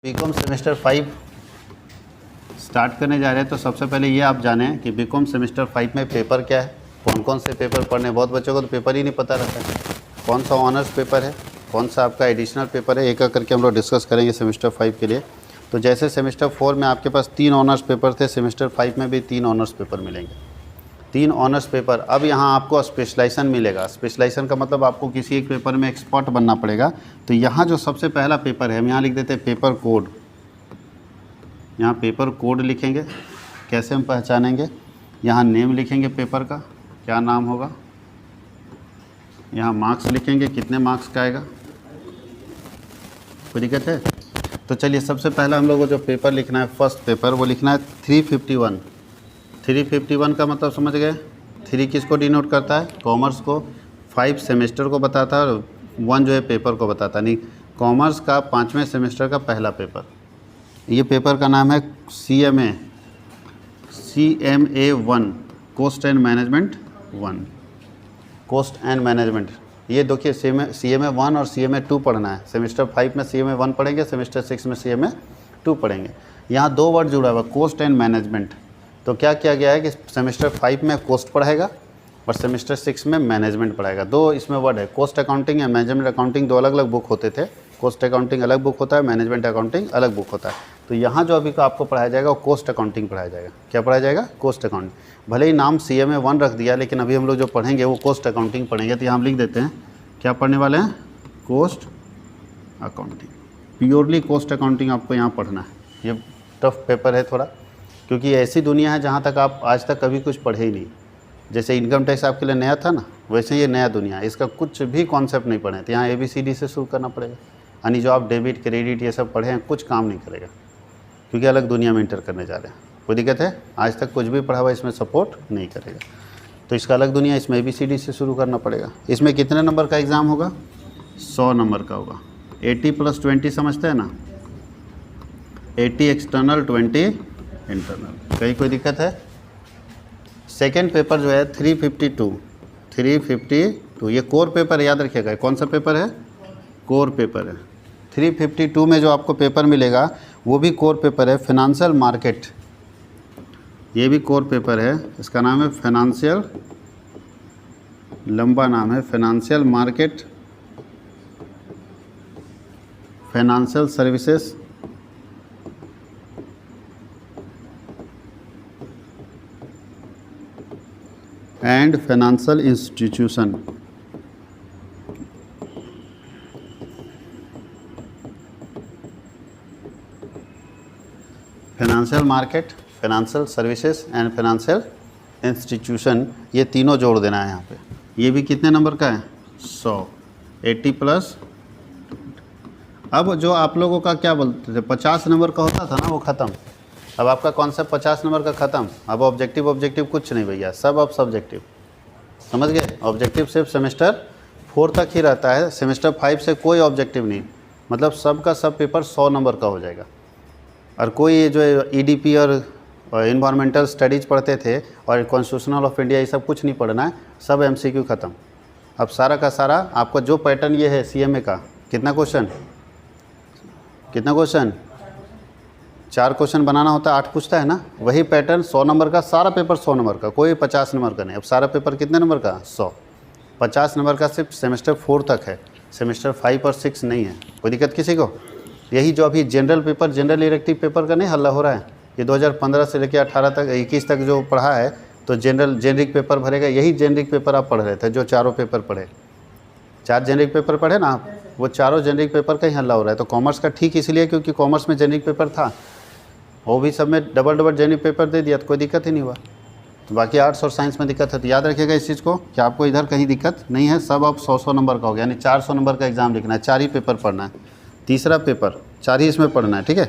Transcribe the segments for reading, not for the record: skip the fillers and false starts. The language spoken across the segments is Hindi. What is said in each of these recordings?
बीकॉम सेमेस्टर 5 स्टार्ट करने जा रहे हैं। तो सबसे पहले ये आप जानें कि बीकॉम सेमेस्टर 5 में पेपर क्या है, कौन कौन से पेपर पढ़ने हैं। बहुत बच्चों को तो पेपर ही नहीं पता रहता है, कौन सा ऑनर्स पेपर है, कौन सा आपका एडिशनल पेपर है। एक एक करके हम लोग डिस्कस करेंगे सेमेस्टर 5 के लिए। तो जैसे सेमेस्टर 4 में आपके पास 3 ऑनर्स पेपर थे, सेमेस्टर 5 में भी 3 ऑनर्स पेपर मिलेंगे, 3 ऑनर्स पेपर। अब यहाँ आपको स्पेशलाइजेशन मिलेगा। स्पेशलाइजेशन का मतलब आपको किसी एक पेपर में एक्सपर्ट बनना पड़ेगा। तो यहाँ जो सबसे पहला पेपर है, हम यहाँ लिख देते हैं पेपर कोड। यहाँ पेपर कोड लिखेंगे, कैसे हम पहचानेंगे। यहाँ नेम लिखेंगे पेपर का, क्या नाम होगा। यहाँ मार्क्स लिखेंगे, कितने मार्क्स का आएगा, कोई दिक्कत है। तो चलिए सबसे पहला हम लोग को जो पेपर लिखना है, फर्स्ट पेपर, वो लिखना है 351। 351 का मतलब समझ गए। 3 किसको डिनोट करता है, कॉमर्स को। 5 सेमेस्टर को बताता है और 1 जो है पेपर को बताता है। नहीं, कॉमर्स का 5वें सेमेस्टर का पहला पेपर। ये पेपर का नाम है CMA 1, cost and management 1, cost and management. ये देखिए CMA 1 और CMA 2 पढ़ना है। सेमेस्टर 5 में CMA 1 पढ़ेंगे, सेमेस्टर 6 में CMA 2 पढ़ेंगे। यहाँ 2 वर्ड जुड़ा हुआ, कॉस्ट एंड मैनेजमेंट। तो क्या किया गया है कि सेमेस्टर 5 में कॉस्ट पढ़ाएगा और सेमेस्टर 6 में मैनेजमेंट पढ़ाएगा। 2 इसमें वर्ड है, कॉस्ट अकाउंटिंग या मैनेजमेंट अकाउंटिंग, 2 अलग अलग बुक होते थे। कॉस्ट अकाउंटिंग अलग बुक होता है, मैनेजमेंट अकाउंटिंग अलग बुक होता है। तो यहाँ जो अभी आपको पढ़ाया जाएगा वो कॉस्ट अकाउंटिंग पढ़ाया जाएगा। क्या पढ़ाया जाएगा, कॉस्ट अकाउंटिंग। भले ही नाम CMA 1 रख दिया, लेकिन अभी हम लोग जो पढ़ेंगे वो कॉस्ट अकाउंटिंग पढ़ेंगे। तो यहाँ हम लिख देते हैं क्या पढ़ने वाले हैं, cost accounting. Purely cost accounting आपको यहाँ पढ़ना है। ये टफ पेपर है थोड़ा, क्योंकि ऐसी दुनिया है जहाँ तक आप आज तक कभी कुछ पढ़े ही नहीं। जैसे इनकम टैक्स आपके लिए नया था ना, वैसे ये नया दुनिया है, इसका कुछ भी कॉन्सेप्ट नहीं पढ़े। तो यहाँ ABCD से शुरू करना पड़ेगा। यानी जो आप डेबिट क्रेडिट ये सब पढ़े हैं, कुछ काम नहीं करेगा, क्योंकि अलग दुनिया में इंटर करने जा रहे हैं। कोई दिक्कत है, आज तक कुछ भी पढ़ा हुआ इसमें सपोर्ट नहीं करेगा। तो इसका अलग दुनिया, इसमें ABCD से शुरू करना पड़ेगा। इसमें कितने नंबर का एग्ज़ाम होगा, 100 नंबर का होगा। 80 + 20 समझते हैं ना, 80 एक्सटर्नल 20 इंटरनल। कहीं कोई दिक्कत है। सेकेंड पेपर जो है 352, ये कोर पेपर याद रखिएगा। कौन सा पेपर है, कोर पेपर है। 352 में जो आपको पेपर मिलेगा वो भी कोर पेपर है, फाइनेंशियल मार्केट। ये भी कोर पेपर है, इसका नाम है फाइनेंशियल, लंबा नाम है, financial market, financial services and financial institution. Financial market, financial services and financial institution, ये तीनों जोड़ देना है यहाँ पे। ये भी कितने नंबर का है, 100, 80 +। अब जो आप लोगों का क्या बोलते थे 50 नंबर का होता था ना, वो ख़त्म। अब आपका कॉन्सेप्ट 50 नंबर का ख़त्म। अब ऑब्जेक्टिव कुछ नहीं भैया, सब अब सब्जेक्टिव। समझ गए। ऑब्जेक्टिव सिर्फ सेमेस्टर 4 तक ही रहता है, सेमेस्टर 5 से कोई ऑब्जेक्टिव नहीं। मतलब सब का सब पेपर 100 नंबर का हो जाएगा। और कोई जो EDP और इन्वायरमेंटल स्टडीज़ पढ़ते थे और कॉन्स्टिट्यूशनल ऑफ इंडिया, ये सब कुछ नहीं पढ़ना है, सब MCQ ख़त्म। अब सारा का सारा आपका जो पैटर्न ये है CMA का, कितना क्वेश्चन 4 क्वेश्चन बनाना होता है, 8 पूछता है ना, वही पैटर्न 100 नंबर का, सारा पेपर 100 नंबर का, कोई 50 नंबर का नहीं। अब सारा पेपर कितने नंबर का, 100। 50 नंबर का सिर्फ सेमेस्टर 4 तक है, सेमेस्टर 5 और 6 नहीं है। कोई दिक्कत किसी को। यही जो अभी general paper, general elective paper का नहीं हल्ला हो रहा है, ये 2015 से लेकर 18 तक 21 तक जो पढ़ा है, तो जेनरिक पेपर भरेगा। यही जेनरिक पेपर आप पढ़ रहे थे, जो चारों पेपर पढ़े, 4 जेनरिक पेपर पढ़े ना आप, वो चारों जेनरिक पेपर का ही हल्ला हो रहा है। तो कॉमर्स का ठीक इसलिए क्योंकि कॉमर्स में जेनरिक पेपर था, वो भी सब में डबल जेनरिक पेपर दे दिया, तो कोई दिक्कत ही नहीं हुआ। तो बाकी आर्ट्स और साइंस में दिक्कत है। तो याद रखिएगा इस चीज़ को कि आपको इधर कहीं दिक्कत नहीं है, सब अब 100 नंबर का हो गया। यानी 400 नंबर का एग्ज़ाम लिखना है, 4 ही पेपर पढ़ना है। तीसरा पेपर 4 ही इसमें पढ़ना है, ठीक है।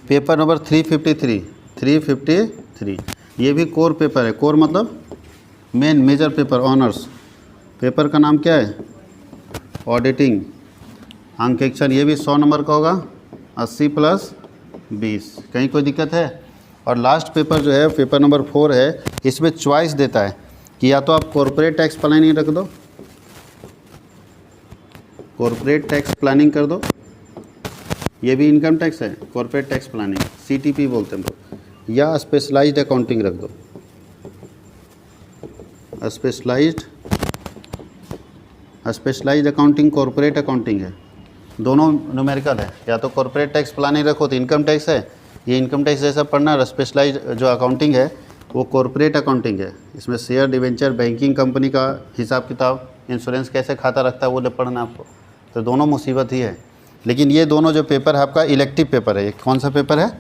पेपर नंबर 353, ये भी कोर पेपर है। कोर मतलब main major paper, honours. Paper का नाम क्या है, ऑडिटिंग, अंकेक्षण। ये भी 100 नंबर का होगा, 80 + 20। कहीं कोई दिक्कत है। और लास्ट पेपर जो है पेपर नंबर 4 है, इसमें चॉइस देता है कि या तो आप कॉर्पोरेट टैक्स प्लानिंग रख दो, कॉर्पोरेट टैक्स प्लानिंग कर दो, ये भी इनकम टैक्स है, कॉर्पोरेट टैक्स प्लानिंग, CTP बोलते हैं हम लोग, या स्पेशलाइज्ड अकाउंटिंग रख दो, स्पेशलाइज्ड अकाउंटिंग कॉर्पोरेट अकाउंटिंग है, दोनों न्यूमेरिकल है। या तो कॉर्पोरेट टैक्स प्लानिंग रखो तो इनकम टैक्स है, ये इनकम टैक्स जैसा पढ़ना, और स्पेशलाइज्ड जो अकाउंटिंग है वो कॉर्पोरेट अकाउंटिंग है। इसमें शेयर, डिवेंचर, बैंकिंग कंपनी का हिसाब किताब, इंश्योरेंस कैसे खाता रखता है वो पढ़ना आपको। तो दोनों मुसीबत ही है। लेकिन ये दोनों जो पेपर है आपका इलेक्टिव पेपर है। ये कौन सा पेपर है?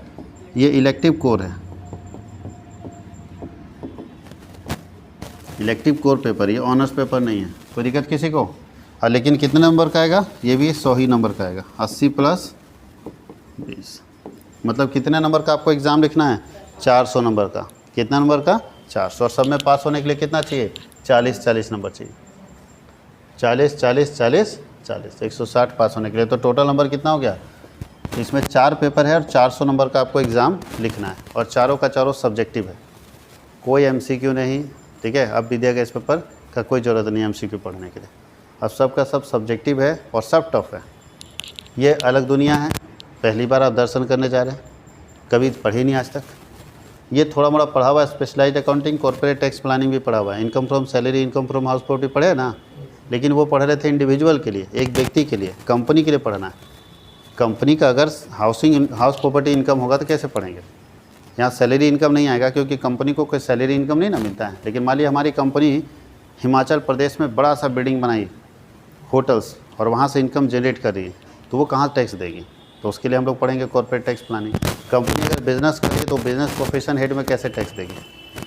ये इलेक्टिव कोर है, इलेक्टिव कोर पेपर, ये ऑनर्स पेपर नहीं है। कोई दिक्कत किसी को? हाँ, लेकिन कितने नंबर का आएगा? ये भी 100 ही नंबर का आएगा, 80 + 20, मतलब कितने नंबर का आपको एग्ज़ाम लिखना है? 400 नंबर का। कितना नंबर का? 400। और सब में पास होने के लिए कितना चाहिए? 40 नंबर चाहिए। 40 40 40 40, 160 पास होने के लिए। तो टोटल नंबर कितना हो गया? इसमें 4 पेपर है और 400 नंबर का आपको एग्ज़ाम लिखना है, और चारों का चारों सब्जेक्टिव है, कोई MCQ नहीं। ठीक है, अब भी दिया गया इस पेपर का कोई ज़रूरत नहीं MCQ पढ़ने के लिए। अब सब का सब सब्जेक्टिव है और सब टफ है। ये अलग दुनिया है, पहली बार आप दर्शन करने जा रहे हैं, कभी पढ़े नहीं आज तक। ये थोड़ा मोड़ा पढ़ा हुआ है, specialised accounting, corporate tax planning भी पढ़ा हुआ है, income from salary, income from house property पढ़े ना, लेकिन वो पढ़ रहे थे इंडिविजुअल के लिए, एक व्यक्ति के लिए, कंपनी के लिए पढ़ना है। कंपनी का अगर हाउस प्रॉपर्टी इनकम होगा तो कैसे पढ़ेंगे? यहाँ सैलरी इनकम नहीं आएगा, क्योंकि कंपनी को कोई सैलरी इनकम नहीं ना मिलता है। लेकिन मान लीजिए हमारी कंपनी हिमाचल प्रदेश में बड़ा सा बिल्डिंग बनाई, होटल्स, और वहाँ से इनकम जनरेट कर रही है, तो वो कहाँ टैक्स देगी? तो उसके लिए हम लोग पढ़ेंगे कॉर्पोरेट टैक्स प्लानिंग। कंपनी अगर बिजनेस कर रही है तो बिजनेस प्रोफेशन हेड में कैसे टैक्स देगी?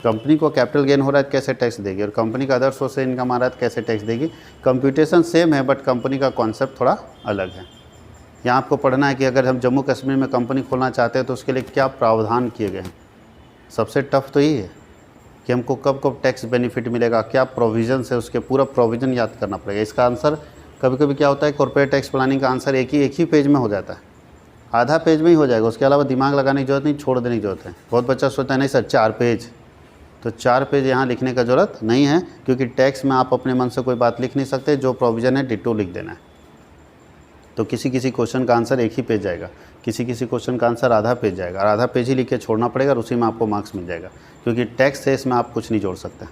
कंपनी को कैपिटल गेन हो रहा है तो कैसे टैक्स देगी? और कंपनी का अदर सोर्स से इनकम आ रहा है तो कैसे टैक्स देगी? कंप्यूटेशन सेम है, बट कंपनी का कॉन्सेप्ट थोड़ा अलग है। यहाँ आपको पढ़ना है कि अगर हम जम्मू कश्मीर में कंपनी खोलना चाहते हैं तो उसके लिए क्या प्रावधान किए गए हैं। सबसे टफ तो यही है कि हमको कब कब टैक्स बेनिफिट मिलेगा, क्या प्रोविज़न है, उसके पूरा प्रोविज़न याद करना पड़ेगा। इसका आंसर कभी कभी क्या होता है, कॉर्पोरेट टैक्स प्लानिंग का आंसर एक ही पेज में हो जाता है, आधा पेज में ही हो जाएगा। उसके अलावा दिमाग लगाने की जरूरत नहीं, छोड़ देने की जरूरत है। बहुत बच्चा सोचता है नहीं सर 4 पेज, तो 4 पेज यहाँ लिखने का ज़रूरत नहीं है, क्योंकि टैक्स में आप अपने मन से कोई बात लिख नहीं सकते, जो प्रोविज़न है डिटो लिख देना है। तो किसी किसी क्वेश्चन का आंसर एक ही पेज जाएगा, किसी किसी क्वेश्चन का आंसर आधा पेज जाएगा, और आधा पेज ही लिख के छोड़ना पड़ेगा, और उसी में आपको मार्क्स मिल जाएगा, क्योंकि टैक्स है इसमें आप कुछ नहीं जोड़ सकते।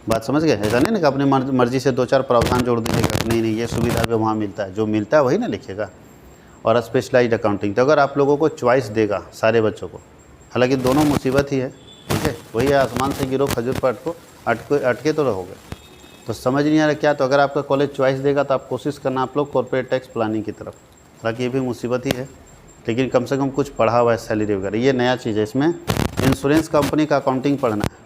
बात समझ गए? ऐसा नहीं ना कि अपनी मर्जी से 2-4 प्रावधान जोड़ दीजिएगा, नहीं ये सुविधा भी वहाँ मिलता है, जो मिलता है वही ना लिखिएगा। और स्पेशलाइज्ड अकाउंटिंग, तो अगर आप लोगों को चॉइस देगा सारे बच्चों को, हालांकि दोनों मुसीबत ही है, ठीक है, वही है आसमान से गिरो खजूर पर अटके तो रहोगे। तो समझ नहीं आ रहा क्या? तो अगर आपका कॉलेज चॉइस देगा तो आप कोशिश करना आप लोग कॉर्पोरेट टैक्स प्लानिंग की तरफ, हालांकि ये भी मुसीबत ही है, लेकिन कम से कम कुछ पढ़ा हुआ है, सैलरी वगैरह। ये नया चीज़ है, इसमें इंश्योरेंस कंपनी का अकाउंटिंग पढ़ना है।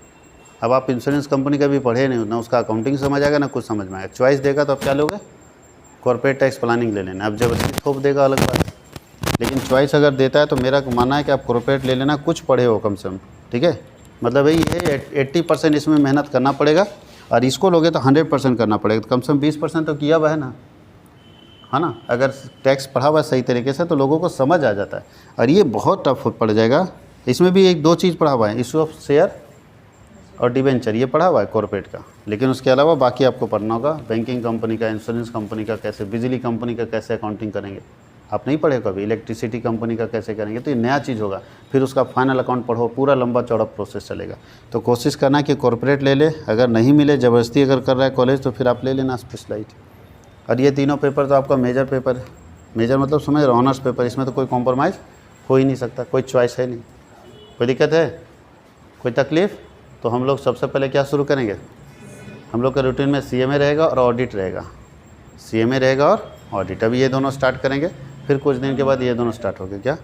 अब आप इंश्योरेंस कंपनी का भी पढ़े नहीं, ना उसका अकाउंटिंग समझ आएगा ना कुछ समझ में आएगा। चॉइस देगा तो आप क्या लोगे? कॉर्पोरेट टैक्स प्लानिंग ले लेना। अब जबरदस्ती थोप देगा अलग बात, लेकिन चॉइस अगर देता है तो मेरा मानना है कि आप कॉर्पोरेट ले लेना, कुछ पढ़े हो कम से कम, ठीक है। मतलब यही है 80% इसमें मेहनत करना पड़ेगा, और इसको लोगे तो 100% करना पड़ेगा। तो कम से कम 20% तो किया हुआ है ना। अगर टैक्स पढ़ा हुआ है सही तरीके से तो लोगों को समझ आ जाता है, और ये बहुत टफ पड़ जाएगा। इसमें भी 1-2 चीज़ पढ़ा हुआ है, इशू ऑफ शेयर और डिवेंचर, ये पढ़ा हुआ है कॉर्पोरेट का, लेकिन उसके अलावा बाकी आपको पढ़ना होगा। बैंकिंग कंपनी का, इंश्योरेंस कंपनी का कैसे, बिजली कंपनी का कैसे अकाउंटिंग करेंगे, आप नहीं पढ़े कभी। इलेक्ट्रिसिटी कंपनी का कैसे करेंगे, तो ये नया चीज़ होगा। फिर उसका फाइनल अकाउंट पढ़ो, पूरा लंबा चौड़ा प्रोसेस चलेगा। तो कोशिश करना कि कॉर्पोरेट ले ले, अगर नहीं मिले, ज़बरदस्ती अगर कर रहा है कॉलेज, तो फिर आप ले लेना स्पेशलाइज्ड। और ये तीनों पेपर तो आपका मेजर पेपर है। मेजर मतलब समझ रहे, ऑनर्स पेपर, इसमें तो कोई कॉम्प्रोमाइज़ हो ही नहीं सकता, कोई चॉइस है नहीं। कोई दिक्कत है, कोई तकलीफ़? तो हम लोग सबसे पहले क्या शुरू करेंगे, हम लोग का रूटीन में CMA रहेगा और ऑडिट रहेगा, CMA रहेगा और ऑडिट। अभी ये दोनों स्टार्ट करेंगे, फिर कुछ दिन के बाद ये दोनों स्टार्ट हो गए। क्या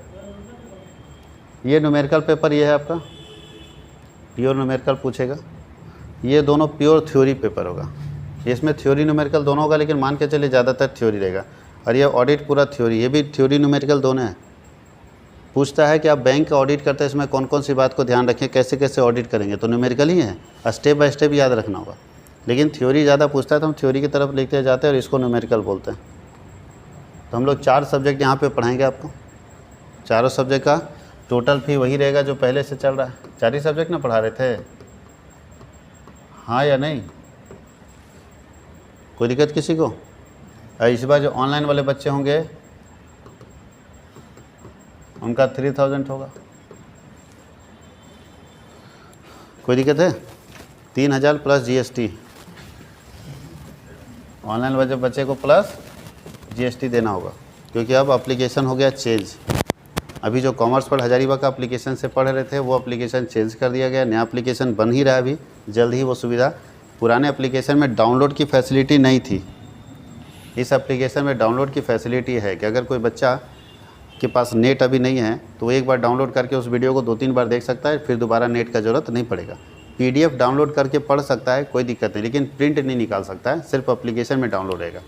ये न्यूमेरिकल पेपर ये है आपका, प्योर न्यूमेरिकल पूछेगा। ये दोनों प्योर थ्योरी पेपर होगा, इसमें थ्योरी न्यूमेरिकल दोनों होगा, लेकिन मान के चलिए ज़्यादातर थ्योरी रहेगा। और ये ऑडिट पूरा थ्योरी, ये भी थ्योरी न्यूमेरिकल दोनों है। पूछता है कि आप बैंक का ऑडिट करते हैं, इसमें कौन कौन सी बात को ध्यान रखें, कैसे कैसे ऑडिट करेंगे, तो न्यूमेरिकल ही है, स्टेप बाय स्टेप याद रखना होगा। लेकिन थ्योरी ज़्यादा पूछता है तो हम थ्योरी की तरफ लिखते जाते हैं, और इसको न्यूमेरिकल बोलते हैं। तो हम लोग 4 सब्जेक्ट यहाँ पे पढ़ाएंगे आपको, चारों सब्जेक्ट का टोटल फी वही रहेगा जो पहले से चल रहा है। 4 ही सब्जेक्ट ना पढ़ा रहे थे, हाँ या नहीं? कोई दिक्कत किसी को? इस बार जो ऑनलाइन वाले बच्चे होंगे उनका 3000 होगा। कोई दिक्कत है? 3000 प्लस GST, ऑनलाइन वाले बच्चे को प्लस GST देना होगा, क्योंकि अब एप्लीकेशन हो गया चेंज। अभी जो कॉमर्स पर हजारीबाग का एप्लीकेशन से पढ़ रहे थे वो एप्लीकेशन चेंज कर दिया गया, नया एप्लीकेशन बन ही रहा है अभी, जल्द ही वो सुविधा। पुराने एप्लीकेशन में डाउनलोड की फैसिलिटी नहीं थी, इस एप्लीकेशन में डाउनलोड की फैसिलिटी है कि अगर कोई बच्चा के पास नेट अभी नहीं है तो वो एक बार डाउनलोड करके उस वीडियो को 2-3 बार देख सकता है, फिर दोबारा नेट का ज़रूरत नहीं पड़ेगा। PDF डाउनलोड करके पढ़ सकता है, कोई दिक्कत नहीं, लेकिन प्रिंट नहीं निकाल सकता है, सिर्फ एप्लीकेशन में डाउनलोड रहेगा।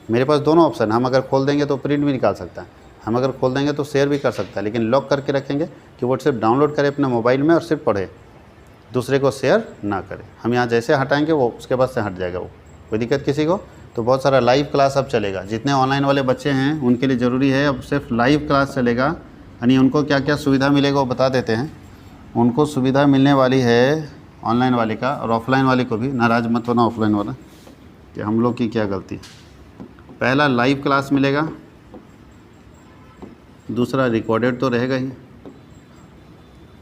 मेरे पास दोनों ऑप्शन, हम अगर खोल देंगे तो प्रिंट भी निकाल सकता है, हम अगर खोल देंगे तो शेयर भी कर सकता है, लेकिन लॉक करके रखेंगे कि वो सिर्फ डाउनलोड करे अपने मोबाइल में और सिर्फ पढ़े, दूसरे को शेयर ना करे। हम यहाँ जैसे हटाएंगे वो उसके बाद से हट जाएगा वो, कोई दिक्कत किसी को। तो बहुत सारा लाइव क्लास अब चलेगा, जितने ऑनलाइन वाले बच्चे हैं उनके लिए ज़रूरी है अब सिर्फ लाइव क्लास चलेगा। यानी उनको क्या क्या सुविधा मिलेगा वो बता देते हैं। उनको सुविधा मिलने वाली है ऑनलाइन वाले का, और ऑफलाइन वाले को भी। नाराज़ मत होना ऑफलाइन वाला कि हम लोग की क्या गलती। पहला लाइव क्लास मिलेगा, दूसरा रिकॉर्डेड तो रहेगा ही,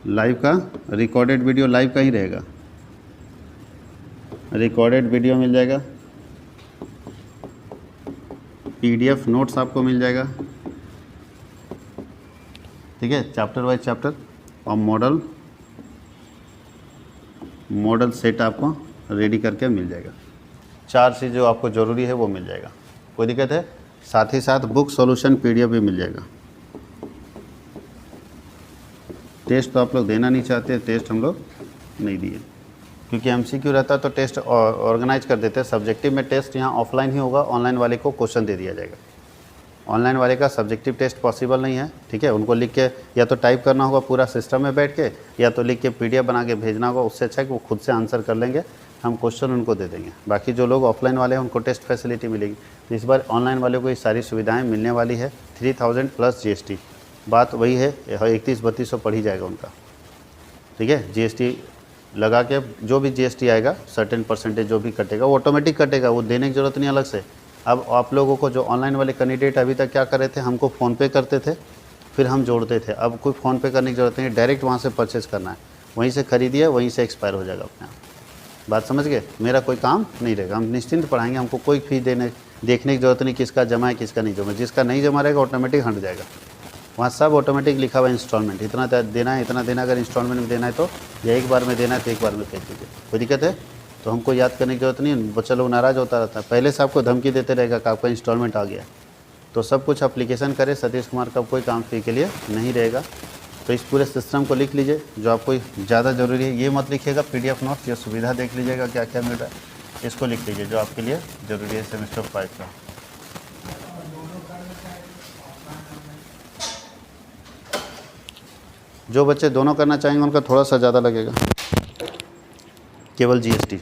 लाइव का रिकॉर्डेड वीडियो लाइव का ही रहेगा, रिकॉर्डेड वीडियो मिल जाएगा, PDF नोट्स आपको मिल जाएगा, ठीक है, चैप्टर वाइज चैप्टर, और मॉडल सेट आपको रेडी करके मिल जाएगा। 4 चीज़ जो आपको ज़रूरी है वो मिल जाएगा, कोई दिक्कत है। साथ ही साथ बुक सॉल्यूशन PDF भी मिल जाएगा। टेस्ट तो आप लोग देना नहीं चाहते, टेस्ट हम लोग नहीं दिए, क्योंकि MCQ रहता तो टेस्ट ऑर्गेनाइज कर देते। सब्जेक्टिव में टेस्ट यहाँ ऑफलाइन ही होगा, ऑनलाइन वाले को क्वेश्चन दे दिया जाएगा। ऑनलाइन वाले का सब्जेक्टिव टेस्ट पॉसिबल नहीं है, ठीक है, उनको लिख के या तो टाइप करना होगा पूरा सिस्टम में बैठ के, या तो लिख के PDF बना के भेजना होगा। उससे अच्छा है कि वो खुद से आंसर कर लेंगे, हम क्वेश्चन उनको दे देंगे। बाकी जो लोग ऑफलाइन वाले हैं उनको टेस्ट फैसिलिटी मिलेगी। तो इस बार ऑनलाइन वाले को ये सारी सुविधाएँ मिलने वाली है। 3000 प्लस GST, बात वही है, 31-3200 पड़ ही जाएगा उनका, ठीक है। GST लगा के जो भी GST आएगा सर्टेन परसेंटेज जो भी कटेगा वो ऑटोमेटिक कटेगा, वो देने की ज़रूरत नहीं अलग से। अब आप लोगों को जो ऑनलाइन वाले कैंडिडेट अभी तक क्या कर रहे थे, हमको फ़ोनपे करते थे फिर हम जोड़ते थे, अब कोई फ़ोनपे करने की ज़रूरत नहीं, डायरेक्ट वहाँ से परचेज़ करना है, वहीं से खरीदिए वहीं से एक्सपायर हो जाएगा अपने आप। बात समझ गए? मेरा कोई काम नहीं रहेगा, हम निश्चिंत पढ़ाएंगे, हमको कोई फी देखने की ज़रूरत नहीं किसका जमा है किसका नहीं जमा। जिसका नहीं जमा रहेगा ऑटोमेटिक हट जाएगा, वहाँ सब ऑटोमेटिक लिखा हुआ है इंस्टॉलमेंट, इतना देना है इतना देना। अगर इंस्टॉलमेंट में देना है तो या एक बार में देना है तो एक बार में भेज दीजिए, कोई दिक्कत है? तो हमको याद करने की जरूरत नहीं है। बच्चा लोग नाराज़ होता रहता है, पहले से आपको धमकी देते रहेगा कि आपका इंस्टॉलमेंट आ गया। तो सब कुछ एप्लीकेशन करे, सतीश कुमार का कोई काम फ्री के लिए नहीं रहेगा। तो इस पूरे सिस्टम को लिख लीजिए, जो आपको ज़्यादा ज़रूरी है। ये मत लिखिएगा PDF नोट्स, ये सुविधा देख लीजिएगा क्या क्या मिल रहा है, इसको लिख लीजिए जो आपके लिए ज़रूरी है सेमेस्टर 5 का। जो बच्चे दोनों करना चाहेंगे उनका थोड़ा सा ज़्यादा लगेगा, केवल GST।